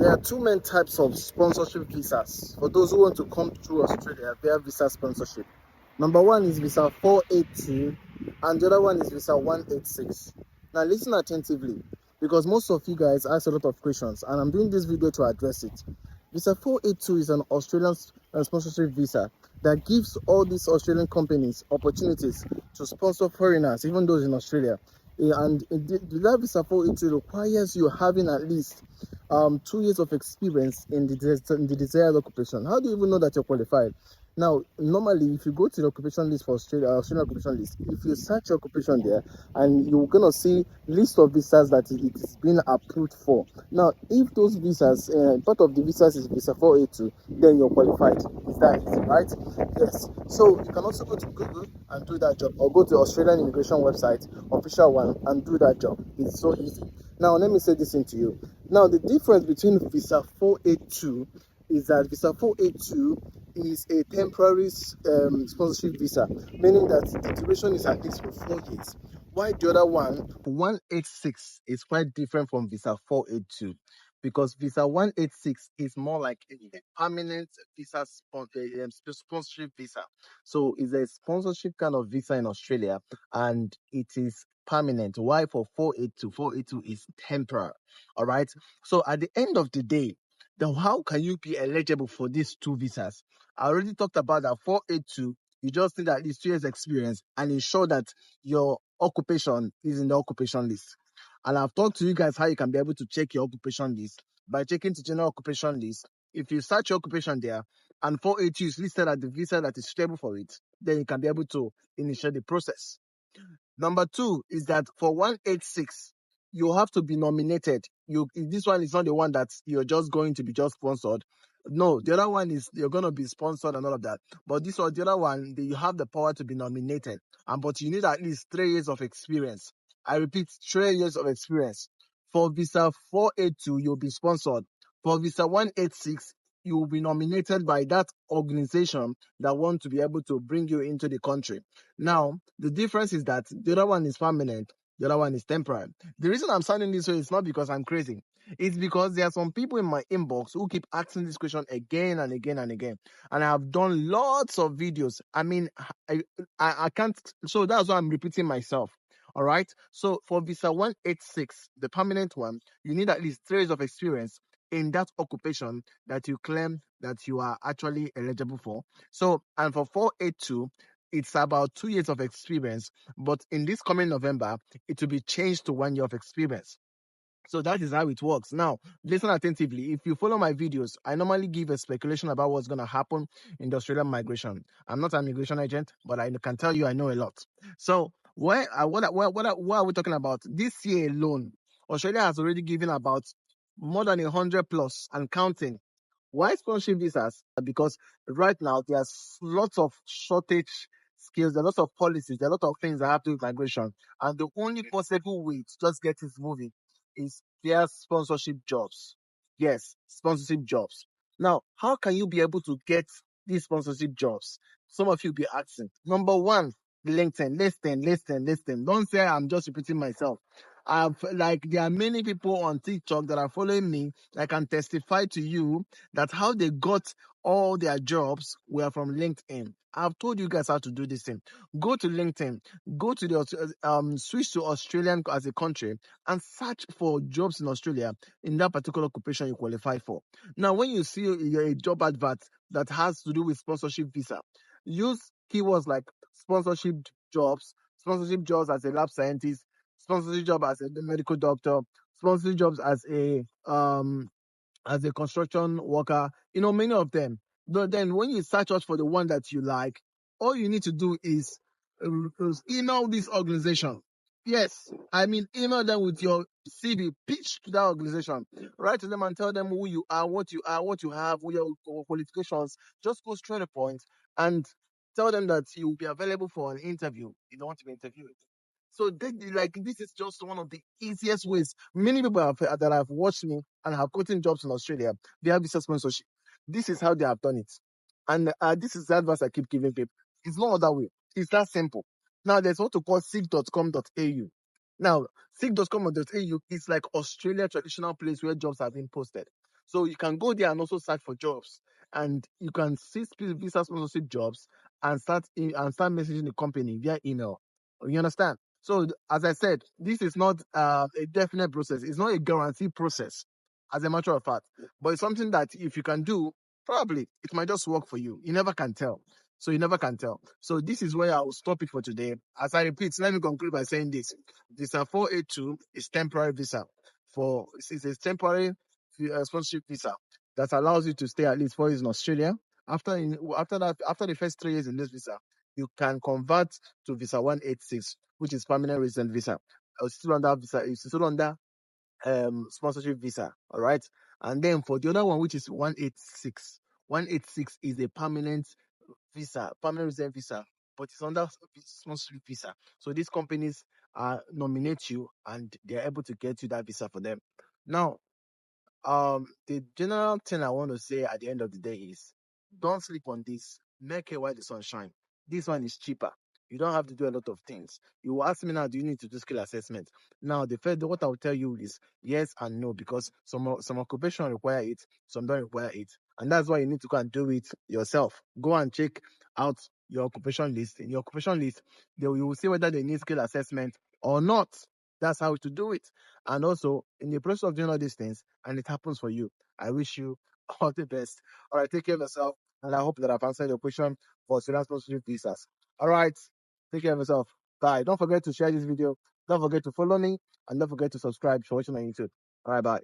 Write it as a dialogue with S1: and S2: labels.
S1: There are two main types of sponsorship visas. For those who want to come through Australia via visa sponsorship. Number one is visa 482 and the other one is visa 186. Now listen attentively because most of you guys ask a lot of questions and I'm doing this video to address it. Visa 482 is an Australian sponsorship visa that gives all these Australian companies opportunities to sponsor foreigners, even those in Australia. And the visa 482 requires you having at least 2 years of experience in the desired occupation. How do you even know that you're qualified? Now, normally, if you go to the occupation list for Australian occupation list, if you search your occupation there, and you're gonna see list of visas that it is being approved for. Now, if those visas, part of the visas is visa 482, then you're qualified. Is that easy, right? Yes. So you can also go to Google and do that job, or go to the Australian immigration website, official one, and do that job. It's so easy. Now, let me say this into you. Now, the difference between visa 482 is that visa 482 is a temporary sponsorship visa, meaning that the duration is at least for 4 years. While the other one, 186, is quite different from visa 482 because visa 186 is more like a permanent visa sponsorship visa. So it's a sponsorship kind of visa in Australia and it is permanent. Why for 482? 482 is temporary. All right. So at the end of the day, then how can you be eligible for these two visas? I already talked about that 482. You just need at least 2 years experience and ensure that your occupation is in the occupation list. And I've talked to you guys how you can be able to check your occupation list by checking the general occupation list. If you search your occupation there and 482 is listed as the visa that is suitable for it, then you can be able to initiate the process. Number two is that for 186, you have to be nominated. This one is not the one that you're just going to be just sponsored. No, the other one is you're going to be sponsored and all of that. But this one, the other one, you have the power to be nominated. But you need at least 3 years of experience. I repeat, 3 years of experience. For visa 482, you'll be sponsored. For visa 186, you will be nominated by that organization that want to be able to bring you into the country. Now, the difference is that the other one is permanent, the other one is temporary. The reason I'm sounding this way is not because I'm crazy. It's because there are some people in my inbox who keep asking this question again and again and again. And I have done lots of videos. I mean, I can't, so that's why I'm repeating myself. All right. So for visa 186, the permanent one, you need at least 3 years of experience in that occupation that you claim that you are actually eligible for. So, and for 482, it's about 2 years of experience, but in this coming November, it will be changed to 1 year of experience. So that is how it works. Now, listen attentively. If you follow my videos, I normally give a speculation about what's going to happen in the Australian migration. I'm not an immigration agent, but I can tell you I know a lot. So, what are we talking about? This year alone, Australia has already given about more than 100 plus and counting. Why sponsorship visas? Because right now there's lots of shortage skills, there are lots of policies, there are a lot of things that have to do with migration. And the only possible way to just get this moving is via sponsorship jobs. Yes, sponsorship jobs. Now, how can you be able to get these sponsorship jobs? Some of you be asking. Number one, LinkedIn. Listen. Don't say I'm just repeating myself. There are many people on TikTok that are following me that can testify to you that how they got all their jobs were from LinkedIn. I've told you guys how to do this thing. Go to LinkedIn, go to the switch to Australian as a country and search for jobs in Australia in that particular occupation you qualify for. Now, when you see a job advert that has to do with sponsorship visa, use keywords like sponsorship jobs as a lab scientist, sponsorship job as a medical doctor, sponsorship jobs as a construction worker, many of them. But then when you search out for the one that you like, all you need to do is email this organization. Yes, I mean, email them with your CV, pitch to that organization, write to them and tell them who you are, what you have, what your qualifications. Just go straight to the point and tell them that you will be available for an interview. You don't want to be interviewed. So this is just one of the easiest ways. Many people that have watched me and have gotten jobs in Australia, they have visa sponsorship. This is how they have done it. And this is the advice I keep giving people. It's no other way. It's that simple. Now, there's what to call seek.com.au. Now, seek.com.au is like Australia traditional place where jobs have been posted. So you can go there and also search for jobs, and you can see visa sponsorship jobs and start messaging the company via email. You understand? So as I said, this is not a definite process. It's not a guaranteed process, as a matter of fact. But it's something that if you can do, probably it might just work for you. You never can tell. So you never can tell. So this is where I will stop it for today. As I repeat, let me conclude by saying this: Visa 482 is temporary visa. It's a temporary sponsorship visa that allows you to stay at least 4 years in Australia. After the first 3 years in this visa, you can convert to visa 186, which is permanent resident visa. It's still under sponsorship visa. All right. And then for the other one, which is 186, 186 is a permanent visa, permanent resident visa, but it's under sponsorship visa. So these companies nominate you and they're able to get you that visa for them. Now, the general thing I want to say at the end of the day is don't sleep on this. Make it while the sun shine. This one is cheaper. You don't have to do a lot of things. You will ask me now, do you need to do skill assessment? Now, what I will tell you is yes and no, because some occupation require it, some don't require it. And that's why you need to go and do it yourself. Go and check out your occupation list. In your occupation list, you will see whether they need skill assessment or not. That's how to do it. And also, in the process of doing all these things, and it happens for you, I wish you all the best. All right, take care of yourself, and I hope that I've answered your question for student sponsorship visas. All right, take care of yourself. Bye. Don't forget to share this video. Don't forget to follow me, and don't forget to subscribe if you're watching on YouTube. All right, bye.